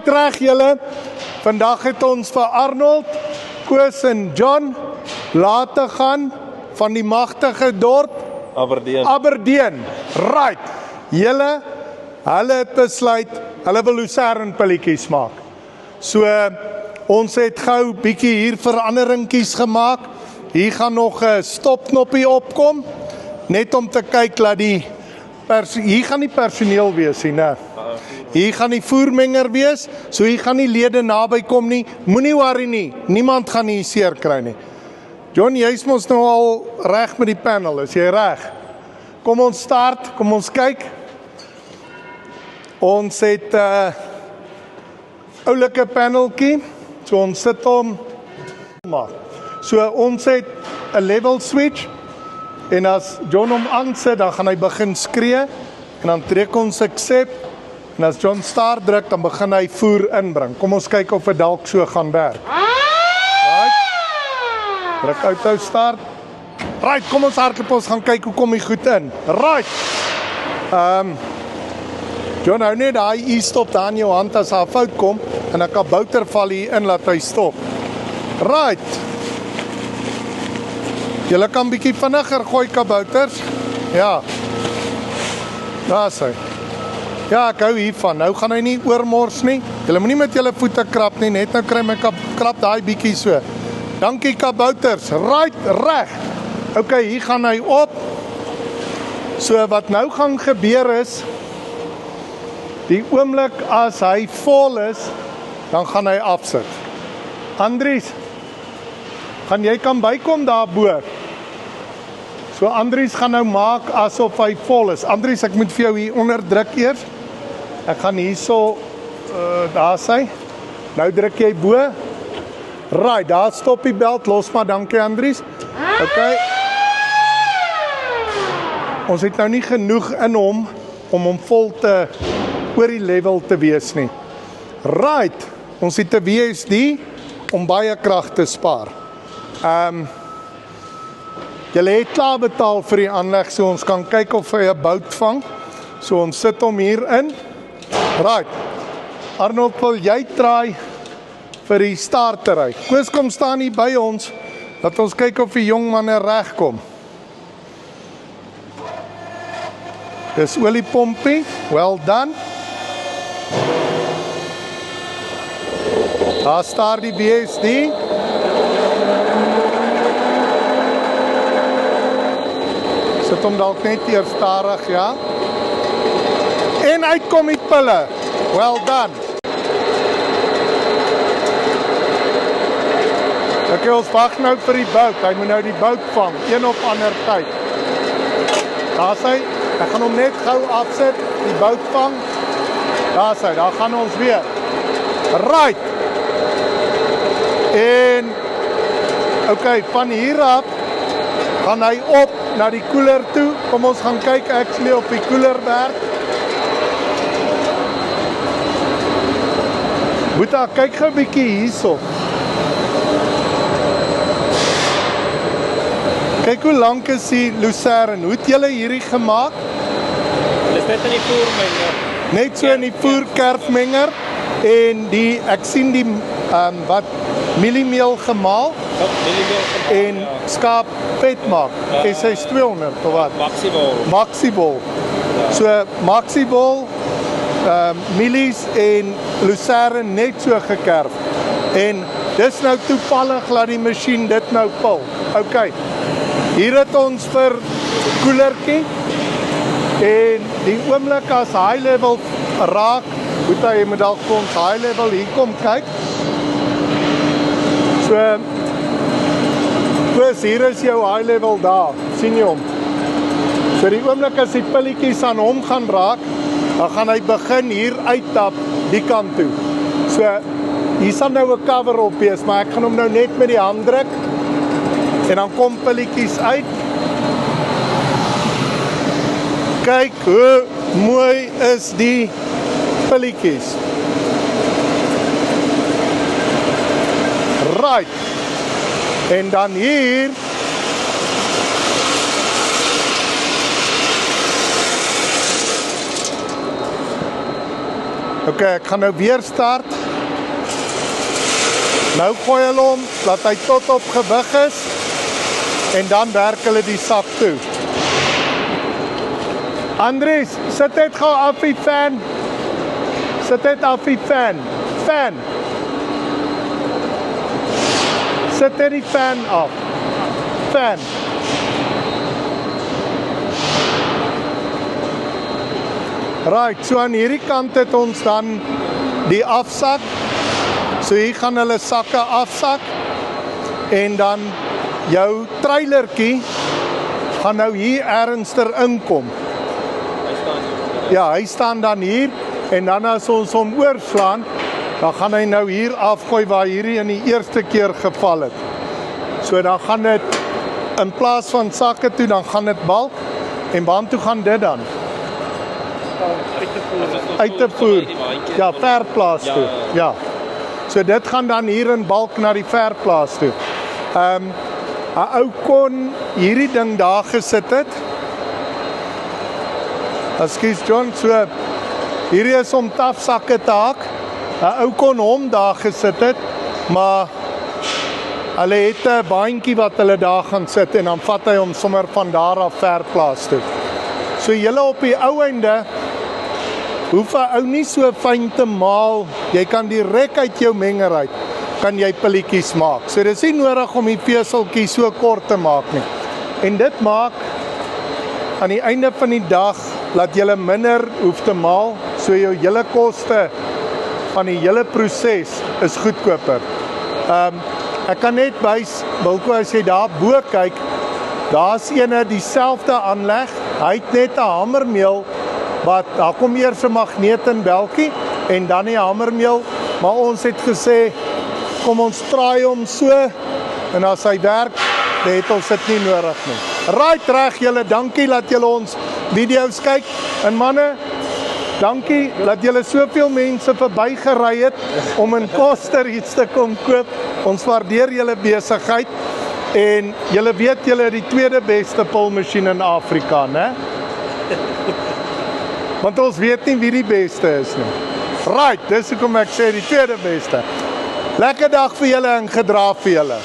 Right reg julle. Vandag het ons vir Arnold, Koos en John laat te gaan van die magtige dorp Aberdeen. Right. Hulle het besluit, hulle wil lucernpilletjies maak. So ons het gou bietjie hier veranderingkies gemaak. Hier gaan nog 'n stopknoppie opkom, net om te kyk dat hier gaan nie personeel wees nie, né? Hier gaan die voermenger wees, so hier gaan nie lede naby kom nie. Moenie worry nie, niemand gaan hier seer kry nie. John, jy's mos nou al reg met die panel, is jy reg? Kom ons start, kom ons kyk. Ons het oulike paneltjie, so ons sit hom maar. So ons het 'n level switch, en as John hom aansit, dan gaan hy begin skree, en dan trek ons accept, en as John start druk, dan begin hy voer inbring. Kom ons kyk of dit dalk so gaan werk. Right. Druk auto start. Right, kom ons hardloop, ons gaan kyk hoe kom hy goed in. Right. John, hou net daai e-stop daar in jou hand as daar 'n fout kom, en 'n kabouter val hier in, laat hy stop. Right. Julle kan bietjie vinniger gooi kabouters. Ja. Daar is hy. Ja, ek hou hiervan. Nou gaan hy nie oormors nie. Julle moenie met julle voete krap nie, net nou kry my krap daai bietjie so. Dankie kabouters. Right, reg. OK, hier gaan hy op. So wat nou gaan gebeur is, die oomblik as hy vol is, dan gaan hy afsit. Andries, gaan jy kan bykom daarbo? So Andries gaan nou maak asof hy vol is. Andries, ek moet vir jou hier onder druk eers. Ek gaan hierso, daar sy. Nou druk jy bo. Right, daar stop die belt, los maar, dankie Andries. OK. Ons het nou nie genoeg in hom, om hom vol te, oor die level te wees nie. Right, ons het 'n VSD, om baie krag te spaar. Julle het klaar betaal vir die aanleg, so ons kan kyk of hy 'n bout vang. So ons sit hom hier in. Right. Arnold, wil jy try vir die startery? Koos, kom staan hier by ons, dat ons kyk of die jong manne reg kom. Dis oliepompie, well done. Daar staar die BSD. Sit hom dalk net eers stadig, ja. En uitkom die pille. Well done. Ok, ons wag nou vir die bout. Hy moet nou die bout vang, een of ander tyd. Daar is hy. Ek gaan hom net gou afsit, die bout vang. Daar is hy, daar gaan ons weer. Right. En, ok, van hier af, gaan hy op na die koeler toe. Kom ons gaan kyk actually op die koeler werk. Boeta, kyk gou 'n bietjie hierso. Kyk hoe lank is die lucerne. Hoe het julle hierdie gemaak? Dit is net in die voermenger. Net so in die voerkerfmenger. En ek sien die wat mieliemeel gemaal. En skaap vet maak. Is 200 of wat? Maxibol. So Maxibol, mielies en lucerne net so gekerf. En dis nou toevallig laat die masjien dit nou pil. OK. Hier het ons vir koelertjie. En die oomblik as high level raak, moet hy met dalk vir ons high level hier kom kyk. So Koos, hier is jou high level daar, sien jy hom? So die oomblik as die pilletjies aan hom gaan raak, dan gaan hy begin hier uittap die kant toe. So hier sal nou 'n cover op wees, maar ek gaan hom nou net met die hand druk en dan kom pilletjies uit. Kyk hoe mooi is die pilletjies. Right. En dan hier Ok, ek gaan nou weer start. Nou gooi hulle hom, dat hy tot op gewig is, en dan werk hulle die sak toe. Andries, sit net gou af die fan. Sit net af die fan. Fan. Sit net die fan af. Fan. Right, so aan hierdie kant het ons dan die afsak. So hier gaan hulle sakke afsak. En dan jou trailertjie gaan nou hier ergens inkom. Ja, hy staan dan hier. En dan as ons hom oorslaan, dan gaan hy nou hier afgooi waar hierdie in die eerste keer geval het. So dan gaan dit in plaas van sakke toe, dan gaan dit balk. En waar toe gaan dit dan? Uit te voer. Ja, verplaas toe. Ja. So dit gaan dan hier in balk na die verplaas toe. 'n ou kon hierdie ding daar gesit het. Ekskuus John, so hierdie is om tafsakke te haak. 'n Ou kon hom daar gesit het, maar hulle het 'n baantjie wat hulle daar gaan sit en dan vat hy hom sommer van daar af verplaas toe. So julle op die ou einde hoef 'n ou nie so fyn te maal. Jy kan direk uit jou menger uit kan jy pilletjies maak. So dis nie nodig om die veseltjie so kort te maak nie. En dit maak aan die einde van die dag laat jy minder hoef te maal, so jou hele koste van die hele proses is goedkoper. Ek kan net wys, Wilco, as jy daar bo kyk, daar's ene dieselfde aanleg. Hy het net 'n hamermeel wat daar kom eers 'n magneet in beltjie en dan die hamermeel, maar ons het gesê kom ons draai hom so en as hy werk, dan het ons dit nie nodig nie. Right reg julle, dankie dat julle ons video's kyk. En manne, dankie dat julle soveel mense verbygery het om in Koster iets te kom koop. Ons waardeer julle besigheid en julle weet julle is die tweede beste pilmasjien in Afrika, né? Want ons weet nie wie die beste is nie. Right, dis hoekom ek sê die tweede beste. Lekker dag vir julle en gedra vir julle.